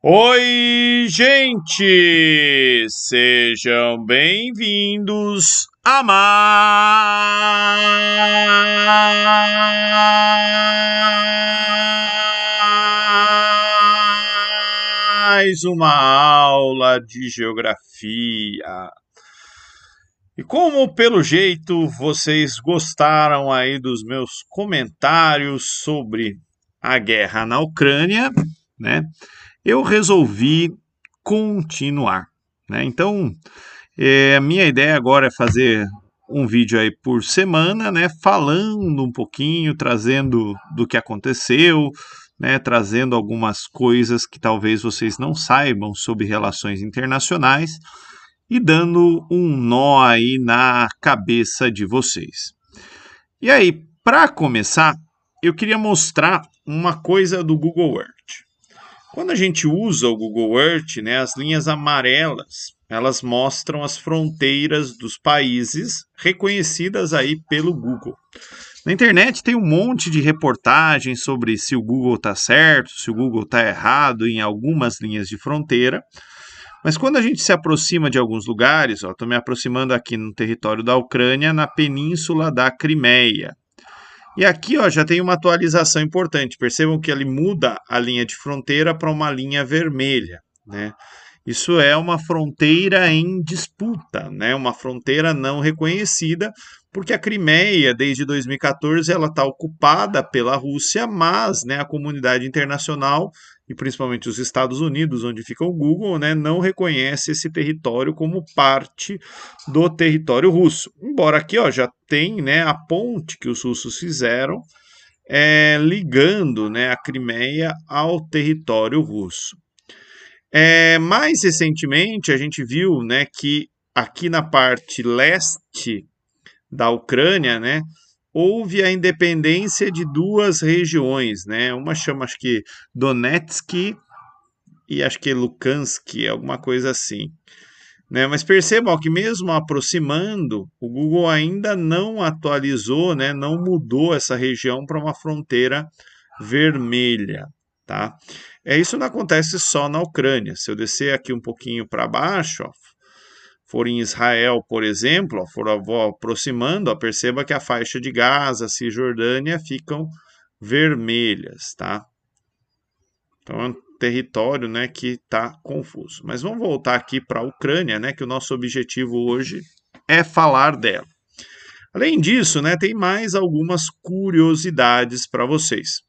Oi, gente! Sejam bem-vindos a mais uma aula de geografia. E como pelo jeito vocês gostaram aí dos meus comentários sobre a guerra na Ucrânia, né? Eu resolvi continuar, né? Então, a minha ideia agora é fazer um vídeo aí por semana, né? Falando um pouquinho, trazendo do que aconteceu, né? Trazendo algumas coisas que talvez vocês não saibam sobre relações internacionais e dando um nó aí na cabeça de vocês. E aí, para começar, eu queria mostrar uma coisa do Google Earth. Quando a gente usa o Google Earth, né, as linhas amarelas, elas mostram as fronteiras dos países reconhecidas aí pelo Google. Na internet tem um monte de reportagens sobre se o Google está certo, se o Google está errado em algumas linhas de fronteira. Mas quando a gente se aproxima de alguns lugares, estou me aproximando aqui no território da Ucrânia, na península da Crimeia. E aqui já tem uma atualização importante. Percebam que ele muda a linha de fronteira para uma linha vermelha, né? Isso é uma fronteira em disputa, né? Uma fronteira não reconhecida, porque a Crimeia, desde 2014, ela está ocupada pela Rússia, mas, né, a comunidade internacional, e principalmente os Estados Unidos, onde fica o Google, né, não reconhece esse território como parte do território russo. Embora aqui já tem, né, a ponte que os russos fizeram, ligando, né, a Crimeia ao território russo. Mais recentemente, a gente viu, né, que aqui na parte leste da Ucrânia, né, houve a independência de duas regiões, né? Uma chama, acho que Donetsk e acho que é Luhansk, alguma coisa assim. Né? Mas percebam que mesmo aproximando, o Google ainda não atualizou, né, não mudou essa região para uma fronteira vermelha. Tá? Isso não acontece só na Ucrânia. Se eu descer aqui um pouquinho para baixo, for em Israel, por exemplo, vou aproximando, perceba que a faixa de Gaza, Cisjordânia ficam vermelhas. Tá? Então é um território, né, que está confuso. Mas vamos voltar aqui para a Ucrânia, né, que o nosso objetivo hoje é falar dela. Além disso, né, tem mais algumas curiosidades para vocês.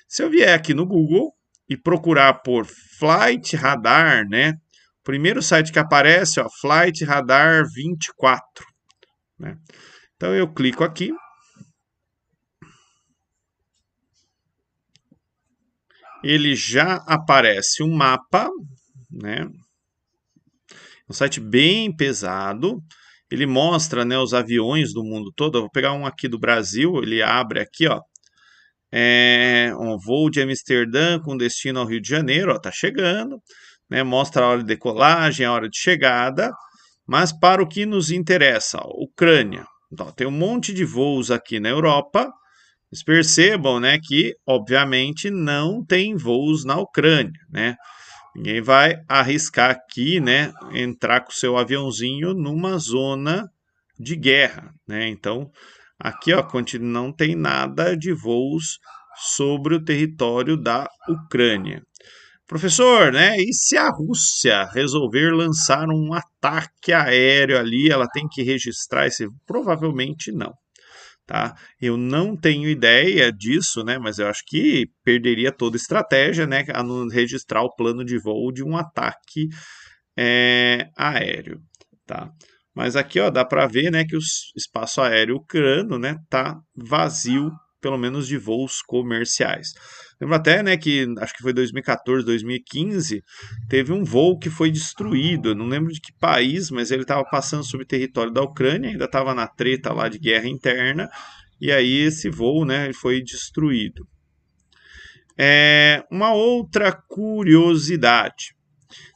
Se eu vier aqui no Google e procurar por Flight Radar, né, o primeiro site que aparece, Flight Radar 24. Né? Então eu clico aqui. Ele já aparece um mapa, né? Um site bem pesado. Ele mostra, né, os aviões do mundo todo. Eu vou pegar um aqui do Brasil. Ele abre aqui, um voo de Amsterdã com destino ao Rio de Janeiro. Está chegando. Né, mostra a hora de decolagem, a hora de chegada. Mas para o que nos interessa, Ucrânia. Então, tem um monte de voos aqui na Europa. Vocês percebam, né, que obviamente não tem voos na Ucrânia, né? Ninguém vai arriscar aqui, né, entrar com o seu aviãozinho numa zona de guerra, né? Então, aqui, não tem nada de voos sobre o território da Ucrânia. Professor, né? E se a Rússia resolver lançar um ataque aéreo ali, ela tem que registrar esse? Provavelmente não. Tá? Eu não tenho ideia disso, né? Mas eu acho que perderia toda a estratégia, né? A não registrar o plano de voo de um ataque aéreo, tá? Mas aqui, dá para ver, né, que o espaço aéreo ucraniano, né, tá vazio, pelo menos de voos comerciais. Lembro até, né, que acho que foi 2014, 2015, teve um voo que foi destruído. Eu não lembro de que país, mas ele estava passando sobre o território da Ucrânia, ainda estava na treta lá de guerra interna, e aí esse voo, né, foi destruído. Uma outra curiosidade.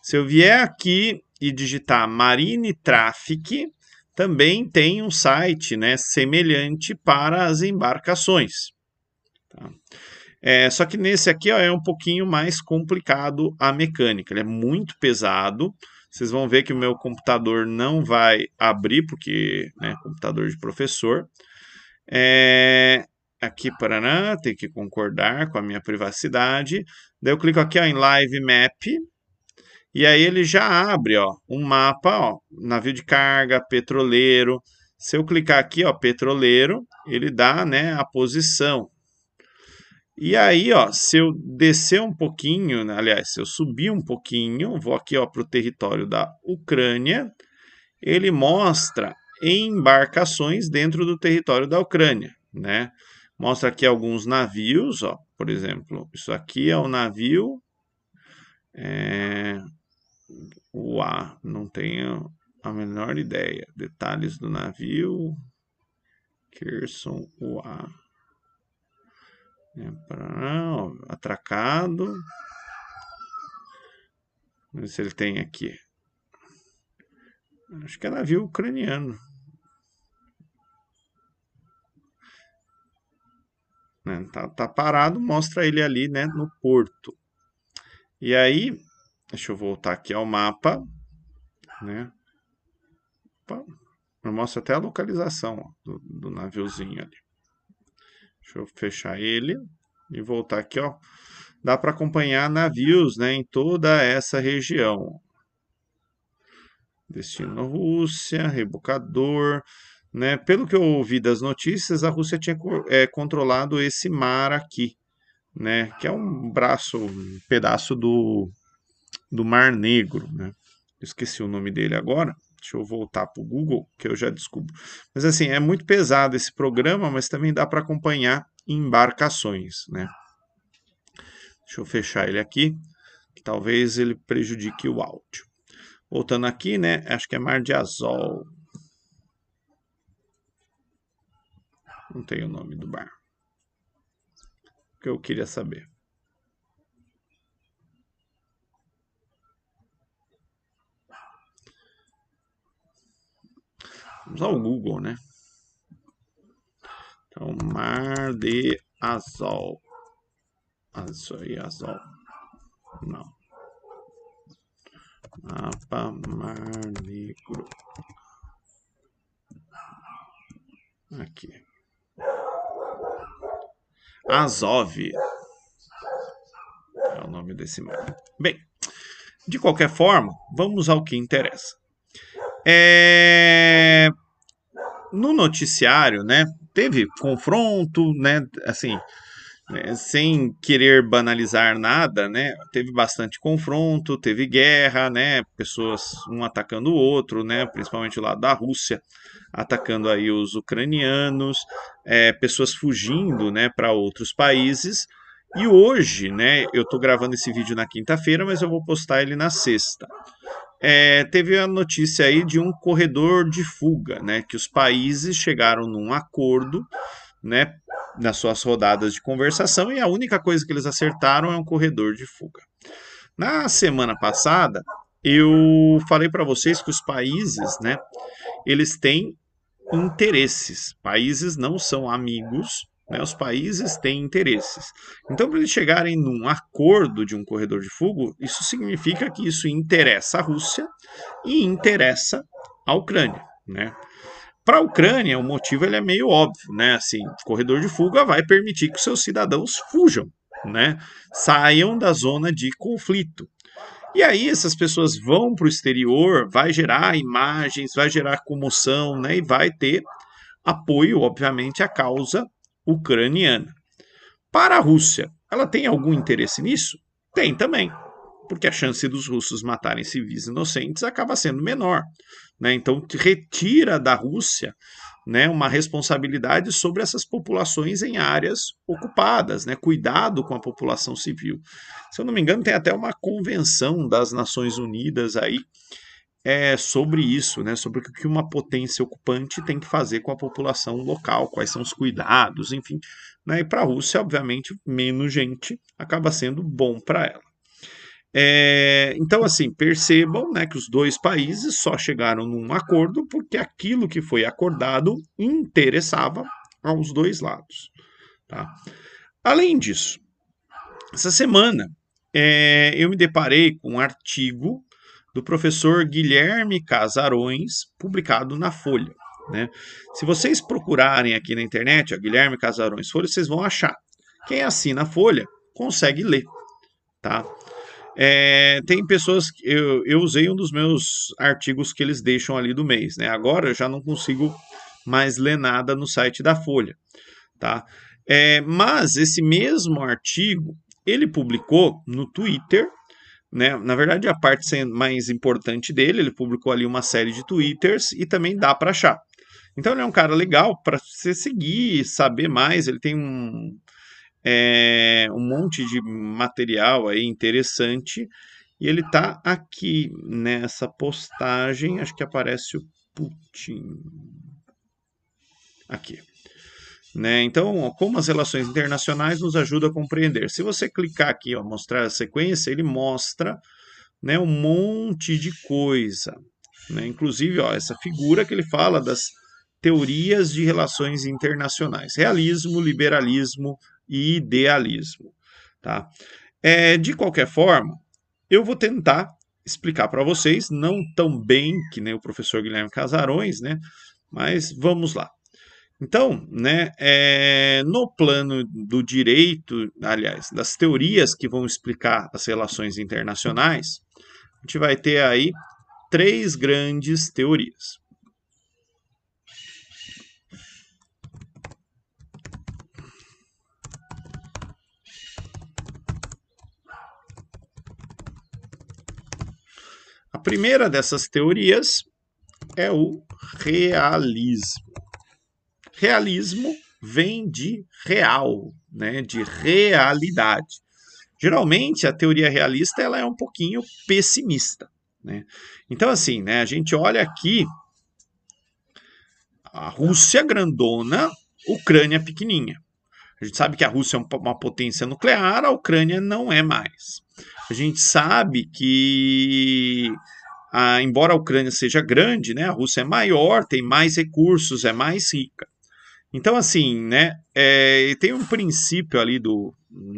Se eu vier aqui e digitar Marine Traffic, também tem um site, né, semelhante para as embarcações. Tá? Só que nesse aqui ó, é um pouquinho mais complicado a mecânica, ele é muito pesado. Vocês vão ver que o meu computador não vai abrir, porque né, computador de professor. Aqui, paraná, tem que concordar com a minha privacidade. Daí eu clico aqui ó, em Live Map. E aí ele já abre ó, um mapa, ó, navio de carga, petroleiro. Se eu clicar aqui, ó, petroleiro, ele dá né, a posição. E aí, ó, se eu descer um pouquinho, aliás, se eu subir um pouquinho, vou aqui para o território da Ucrânia, ele mostra embarcações dentro do território da Ucrânia, né? Mostra aqui alguns navios, ó, por exemplo, isso aqui é o navio, não tenho a menor ideia. Detalhes do navio, Kherson UA. Atracado. Vamos ver se ele tem aqui. Acho que é navio ucraniano. Né? Tá parado, mostra ele ali né, no porto. E aí, deixa eu voltar aqui ao mapa. Né? Mostra até a localização ó, do naviozinho ali. Deixa eu fechar ele e voltar aqui. Ó. Dá para acompanhar navios né, em toda essa região. Destino Rússia, rebocador. Né? Pelo que eu ouvi das notícias, a Rússia tinha controlado esse mar aqui, né? Que é um pedaço do Mar Negro. Né? Esqueci o nome dele agora. Deixa eu voltar para o Google, que eu já descubro. Mas assim, é muito pesado esse programa, mas também dá para acompanhar embarcações. Né? Deixa eu fechar ele aqui, que talvez ele prejudique o áudio. Voltando aqui, né? Acho que é Mar de Azov. Não tem o nome do bar. O que eu queria saber. Vamos ao Google, né? Então, Mar de Azov. Isso aí, Azov. Não. Mapa Mar Negro. Aqui. Azov. É o nome desse mar. Bem, de qualquer forma, vamos ao que interessa. No noticiário, né, teve confronto, né, assim, né, sem querer banalizar nada, né, teve bastante confronto, teve guerra, né, pessoas um atacando o outro, né, principalmente o lado da Rússia atacando aí os ucranianos, pessoas fugindo, né, para outros países. E hoje, né, eu estou gravando esse vídeo na quinta-feira, mas eu vou postar ele na sexta. Teve a notícia aí de um corredor de fuga, né, que os países chegaram num acordo, né, nas suas rodadas de conversação e a única coisa que eles acertaram é um corredor de fuga. Na semana passada, eu falei para vocês que os países, né, eles têm interesses. Países não são amigos, né? Os países têm interesses. Então, para eles chegarem num acordo de um corredor de fuga, isso significa que isso interessa a Rússia e interessa a Ucrânia, né? Para a Ucrânia, o motivo ele é meio óbvio, né? Assim, corredor de fuga vai permitir que os seus cidadãos fujam, né? Saiam da zona de conflito. E aí essas pessoas vão para o exterior, vai gerar imagens, vai gerar comoção, né? E vai ter apoio, obviamente, à causa ucraniana. Para a Rússia, ela tem algum interesse nisso? Tem também, porque a chance dos russos matarem civis inocentes acaba sendo menor. Né? Então, retira da Rússia né, uma responsabilidade sobre essas populações em áreas ocupadas, né, cuidado com a população civil. Se eu não me engano, tem até uma convenção das Nações Unidas aí sobre isso, né, sobre o que uma potência ocupante tem que fazer com a população local, quais são os cuidados, enfim. Né, e para a Rússia, obviamente, menos gente acaba sendo bom para ela. Então, assim, percebam né, que os dois países só chegaram num acordo porque aquilo que foi acordado interessava aos dois lados. Tá? Além disso, Essa semana eu me deparei com um artigo do professor Guilherme Casarões, publicado na Folha. Né? Se vocês procurarem aqui na internet, Guilherme Casarões Folha, vocês vão achar. Quem assina a Folha consegue ler. Tá? Tem pessoas que eu usei um dos meus artigos que eles deixam ali do mês. Né? Agora eu já não consigo mais ler nada no site da Folha. Tá? Mas esse mesmo artigo ele publicou no Twitter, né? Na verdade, a parte mais importante dele, ele publicou ali uma série de Twitters e também dá para achar. Então ele é um cara legal para você seguir, saber mais. Ele tem um monte de material aí interessante e ele tá aqui nessa postagem. Acho que aparece o Putin aqui. Né? Então, como as relações internacionais nos ajudam a compreender. Se você clicar aqui, ó, mostrar a sequência, ele mostra, né, um monte de coisa. Né? Inclusive, ó, essa figura que ele fala das teorias de relações internacionais. Realismo, liberalismo e idealismo. Tá? De qualquer forma, eu vou tentar explicar para vocês, não tão bem que nem o professor Guilherme Casarões, né? Mas vamos lá. Então, né, no plano do direito, aliás, das teorias que vão explicar as relações internacionais, a gente vai ter aí três grandes teorias. A primeira dessas teorias é o realismo. Realismo vem de real, né, de realidade. Geralmente, a teoria realista ela é um pouquinho pessimista. Né? Então, assim, né, a gente olha aqui a Rússia grandona, Ucrânia pequenininha. A gente sabe que a Rússia é uma potência nuclear, a Ucrânia não é mais. A gente sabe que, embora a Ucrânia seja grande, né, a Rússia é maior, tem mais recursos, é mais rica. Então, assim, né, tem um princípio ali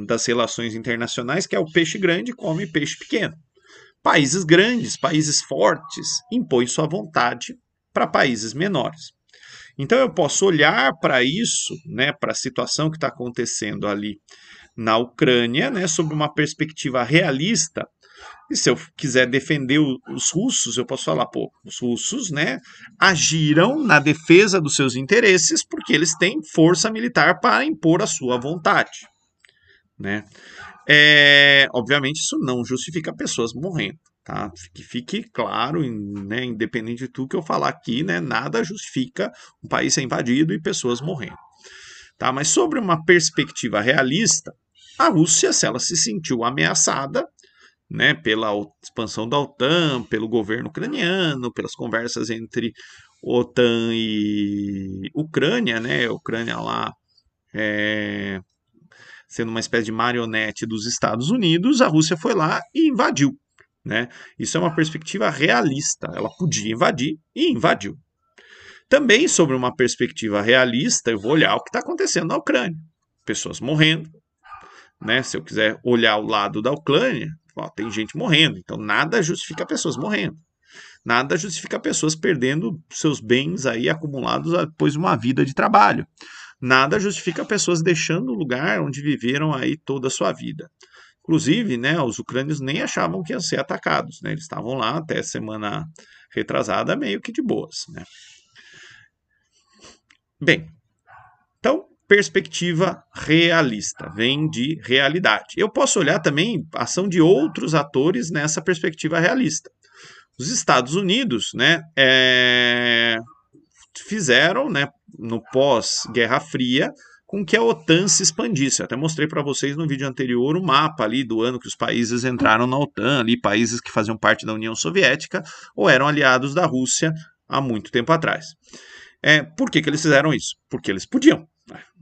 das relações internacionais que é o peixe grande come peixe pequeno. Países grandes, países fortes, impõem sua vontade para países menores. Então eu posso olhar para isso, né, para a situação que está acontecendo ali na Ucrânia, né, sob uma perspectiva realista. E se eu quiser defender os russos, eu posso falar, pô, os russos, né, agiram na defesa dos seus interesses porque eles têm força militar para impor a sua vontade, né? Obviamente isso não justifica pessoas morrendo, tá? Que fique claro, né, independente de tudo que eu falar aqui, né, nada justifica um país ser invadido e pessoas morrendo, tá? Mas sobre uma perspectiva realista, a Rússia, se ela se sentiu ameaçada, né, pela expansão da OTAN, pelo governo ucraniano, pelas conversas entre OTAN e Ucrânia, né, Ucrânia lá sendo uma espécie de marionete dos Estados Unidos, a Rússia foi lá e invadiu. Né? Isso é uma perspectiva realista. Ela podia invadir e invadiu. Também, sobre uma perspectiva realista, eu vou olhar o que está acontecendo na Ucrânia. Pessoas morrendo. Né? Se eu quiser olhar o lado da Ucrânia, ó, tem gente morrendo. Então, nada justifica pessoas morrendo. Nada justifica pessoas perdendo seus bens aí acumulados depois de uma vida de trabalho. Nada justifica pessoas deixando o lugar onde viveram aí toda a sua vida. Inclusive, né, os ucrânios nem achavam que iam ser atacados, né? Eles estavam lá até semana retrasada meio que de boas, né? Bem, então, perspectiva realista, vem de realidade. Eu posso olhar também a ação de outros atores nessa perspectiva realista. Os Estados Unidos, né, fizeram, né, no pós-Guerra Fria, com que a OTAN se expandisse. Eu até mostrei para vocês no vídeo anterior o mapa ali do ano que os países entraram na OTAN, ali países que faziam parte da União Soviética ou eram aliados da Rússia há muito tempo atrás. Por que eles fizeram isso? Porque eles podiam.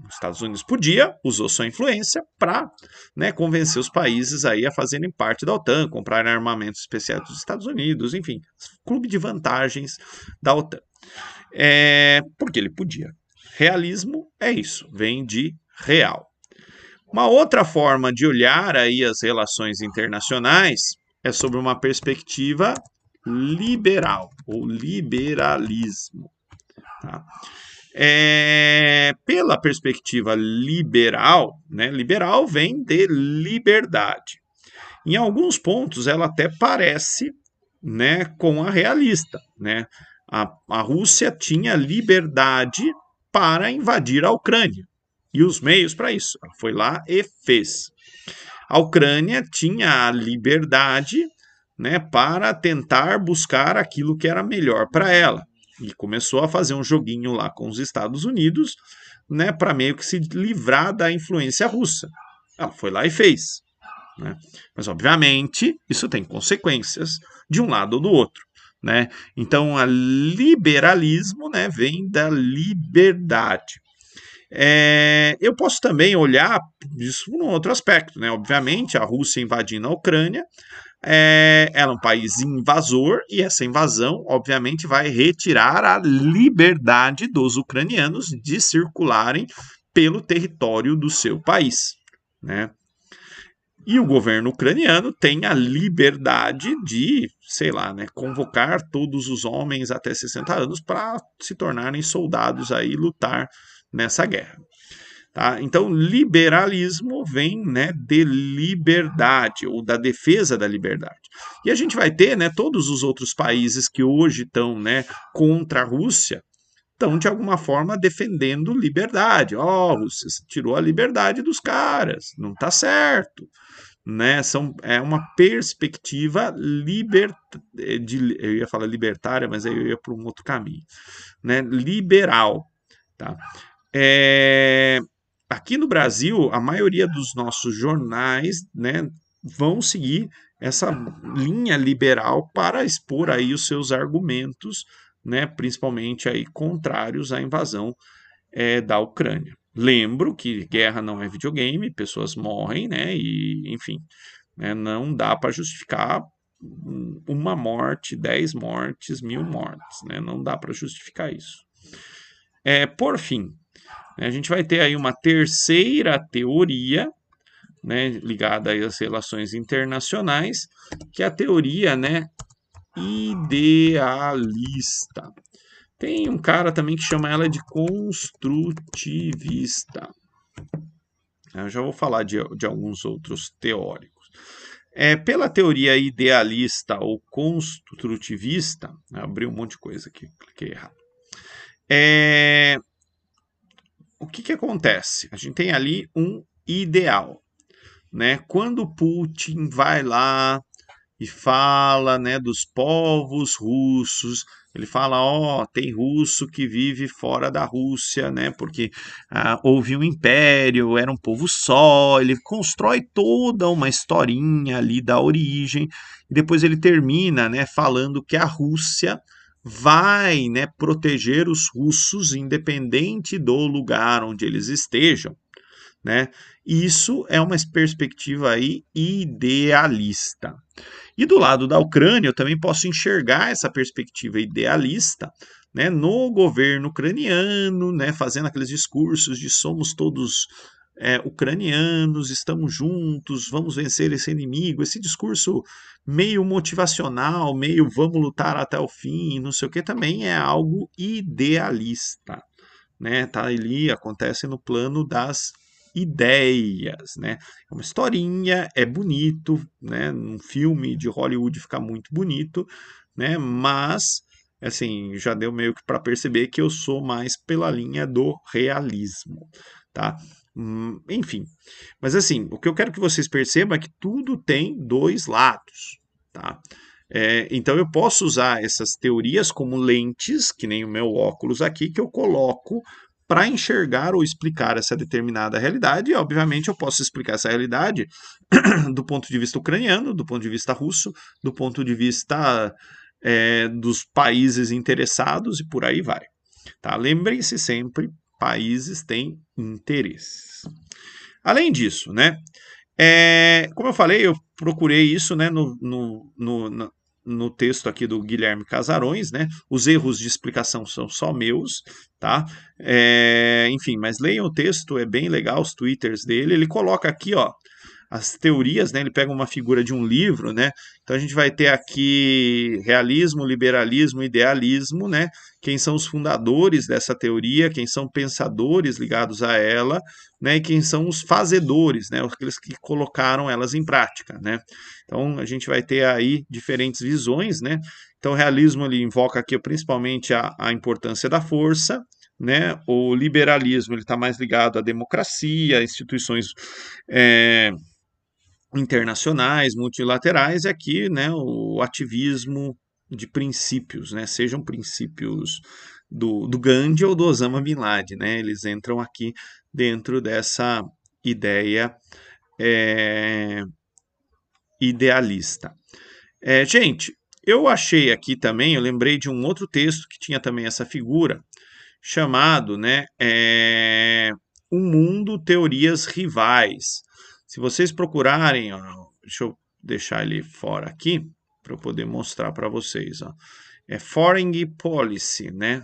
Os Estados Unidos podia, usou sua influência para, né, convencer os países aí a fazerem parte da OTAN, comprarem armamentos especiais dos Estados Unidos, enfim, clube de vantagens da OTAN. Porque ele podia. Realismo é isso, vem de real. Uma outra forma de olhar aí as relações internacionais é sobre uma perspectiva liberal, ou liberalismo. Tá? Pela perspectiva liberal, né, liberal vem de liberdade. Em alguns pontos ela até parece, né, com a realista. Né? A Rússia tinha liberdade para invadir a Ucrânia e os meios para isso. Ela foi lá e fez. A Ucrânia tinha a liberdade, né, para tentar buscar aquilo que era melhor para ela. E começou a fazer um joguinho lá com os Estados Unidos, né, para meio que se livrar da influência russa. Ela foi lá e fez. Né? Mas, obviamente, isso tem consequências de um lado ou do outro. Né? Então, o liberalismo, né, vem da liberdade. Eu posso também olhar isso num outro aspecto. Né? Obviamente, a Rússia invadindo a Ucrânia, ela é um país invasor e essa invasão, obviamente, vai retirar a liberdade dos ucranianos de circularem pelo território do seu país. Né? E o governo ucraniano tem a liberdade de, sei lá, né, convocar todos os homens até 60 anos para se tornarem soldados aí e lutar nessa guerra. Tá? Então, liberalismo vem, né, de liberdade, ou da defesa da liberdade. E a gente vai ter, né, todos os outros países que hoje estão, né, contra a Rússia, estão, de alguma forma, defendendo liberdade. Rússia, você tirou a liberdade dos caras, não está certo. Né? É uma perspectiva eu ia falar libertária, mas aí eu ia para um outro caminho. Né? Liberal. Tá? Aqui no Brasil, a maioria dos nossos jornais, né, vão seguir essa linha liberal para expor aí os seus argumentos, né, principalmente aí contrários à invasão da Ucrânia. Lembro que guerra não é videogame, pessoas morrem, né, e enfim, né, não dá para justificar uma morte, 10 mortes, 1000 mortes, né, não dá para justificar isso. Por fim, a gente vai ter aí uma terceira teoria, né, ligada aí às relações internacionais, que é a teoria, né, idealista. Tem um cara também que chama ela de construtivista. Eu já vou falar de alguns outros teóricos. Pela teoria idealista ou construtivista, abri um monte de coisa aqui, cliquei errado. O que acontece? A gente tem ali um ideal. Né? Quando Putin vai lá e fala, né, dos povos russos, ele fala, tem russo que vive fora da Rússia, né, porque houve um império, era um povo só, ele constrói toda uma historinha ali da origem, e depois ele termina, né, falando que a Rússia vai, né, proteger os russos independente do lugar onde eles estejam. Né? Isso é uma perspectiva aí idealista. E do lado da Ucrânia, eu também posso enxergar essa perspectiva idealista, né, no governo ucraniano, né, fazendo aqueles discursos de somos todos ucranianos, estamos juntos, vamos vencer esse inimigo, esse discurso meio motivacional, meio vamos lutar até o fim, não sei o que, também é algo idealista. Né, tá ali, acontece no plano das ideias, né? É uma historinha, é bonito, né? Um filme de Hollywood fica muito bonito, né? Mas, assim, já deu meio que para perceber que eu sou mais pela linha do realismo, tá? Enfim, mas assim, o que eu quero que vocês percebam é que tudo tem dois lados, tá? Então eu posso usar essas teorias como lentes, que nem o meu óculos aqui, que eu coloco para enxergar ou explicar essa determinada realidade, e obviamente eu posso explicar essa realidade do ponto de vista ucraniano, do ponto de vista russo, do ponto de vista dos países interessados e por aí vai. Tá? Lembrem-se sempre, países têm interesses. Além disso, né, como eu falei, eu procurei isso, né, no texto aqui do Guilherme Casarões, né? Os erros de explicação são só meus, tá? Enfim, mas leiam o texto, é bem legal, os twitters dele. Ele coloca aqui, ó, as teorias, né? Ele pega uma figura de um livro, né? Então a gente vai ter aqui realismo, liberalismo, idealismo, né? Quem são os fundadores dessa teoria, quem são pensadores ligados a ela, né? E quem são os fazedores, né? Aqueles que colocaram elas em prática, né? Então a gente vai ter aí diferentes visões, né? Então o realismo ele invoca aqui principalmente a importância da força, né? O liberalismo ele está mais ligado à democracia, a instituições internacionais, multilaterais, e aqui, né, o ativismo de princípios, né, sejam princípios do Gandhi ou do Osama Bin Laden, né, eles entram aqui dentro dessa ideia idealista. Gente, eu achei aqui também, eu lembrei de um outro texto que tinha também essa figura, chamado, né, O Mundo, Teorias Rivais. Se vocês procurarem, ó, deixa eu deixar ele fora aqui, para eu poder mostrar para vocês. Ó. É Foreign Policy, né?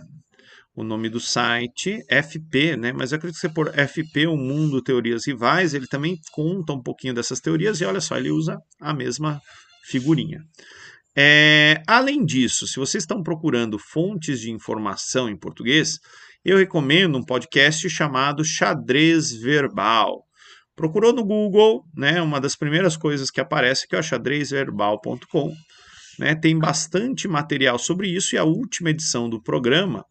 O nome do site, FP, né? Mas eu acredito que você por FP, O Mundo, Teorias Rivais, ele também conta um pouquinho dessas teorias e olha só, ele usa a mesma figurinha. Além disso, se vocês estão procurando fontes de informação em português, eu recomendo um podcast chamado Xadrez Verbal. Procurou no Google, né? Uma das primeiras coisas que aparece aqui é o xadrezverbal.com. Né, tem bastante material sobre isso e a última edição do programa,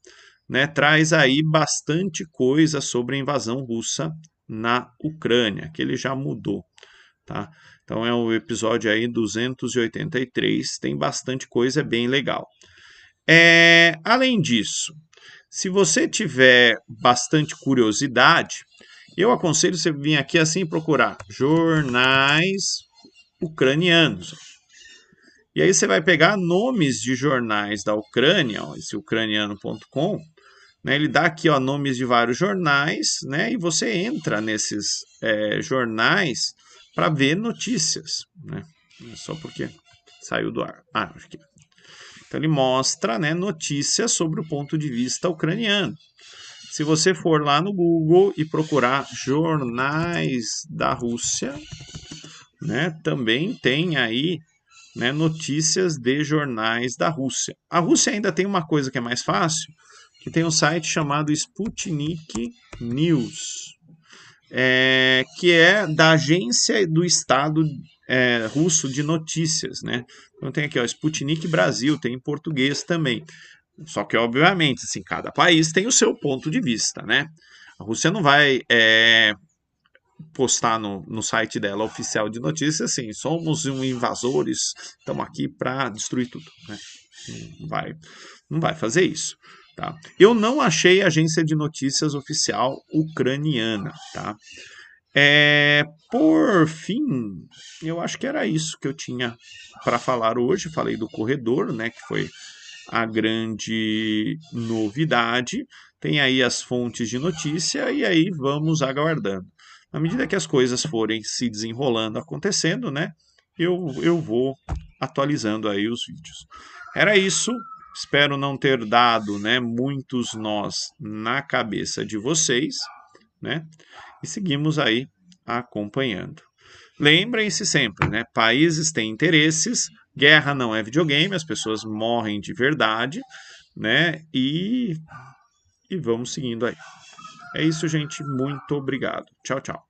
né, traz aí bastante coisa sobre a invasão russa na Ucrânia, que ele já mudou. Tá? Então é o episódio aí 283, tem bastante coisa, é bem legal. Além disso, se você tiver bastante curiosidade, eu aconselho você vir aqui assim procurar jornais ucranianos. E aí você vai pegar nomes de jornais da Ucrânia, ó, esse ucraniano.com, né, ele dá aqui ó, nomes de vários jornais, né, e você entra nesses jornais para ver notícias. Né, só porque saiu do ar. Acho que. Então ele mostra, né, notícias sobre o ponto de vista ucraniano. Se você for lá no Google e procurar jornais da Rússia, né, também tem aí, né, notícias de jornais da Rússia. A Rússia ainda tem uma coisa que é mais fácil, que tem um site chamado Sputnik News, que é da agência do Estado russo de notícias, né? Então tem aqui, ó, Sputnik Brasil, tem em português também. Só que, obviamente, assim, cada país tem o seu ponto de vista, né? A Rússia não vai postar no site dela oficial de notícias assim, somos invasores, estamos aqui para destruir tudo. Né? Não vai fazer isso. Tá? Eu não achei agência de notícias oficial ucraniana. Tá? Por fim, eu acho que era isso que eu tinha para falar hoje. Falei do corredor, né, que foi a grande novidade. Tem aí as fontes de notícia e aí vamos aguardando. À medida que as coisas forem se desenrolando, acontecendo, né, eu vou atualizando aí os vídeos. Era isso. Espero não ter dado, né, muitos nós na cabeça de vocês, né? E seguimos aí acompanhando. Lembrem-se sempre, né? Países têm interesses, guerra não é videogame, as pessoas morrem de verdade, né? E vamos seguindo aí. É isso, gente. Muito obrigado. Tchau, tchau.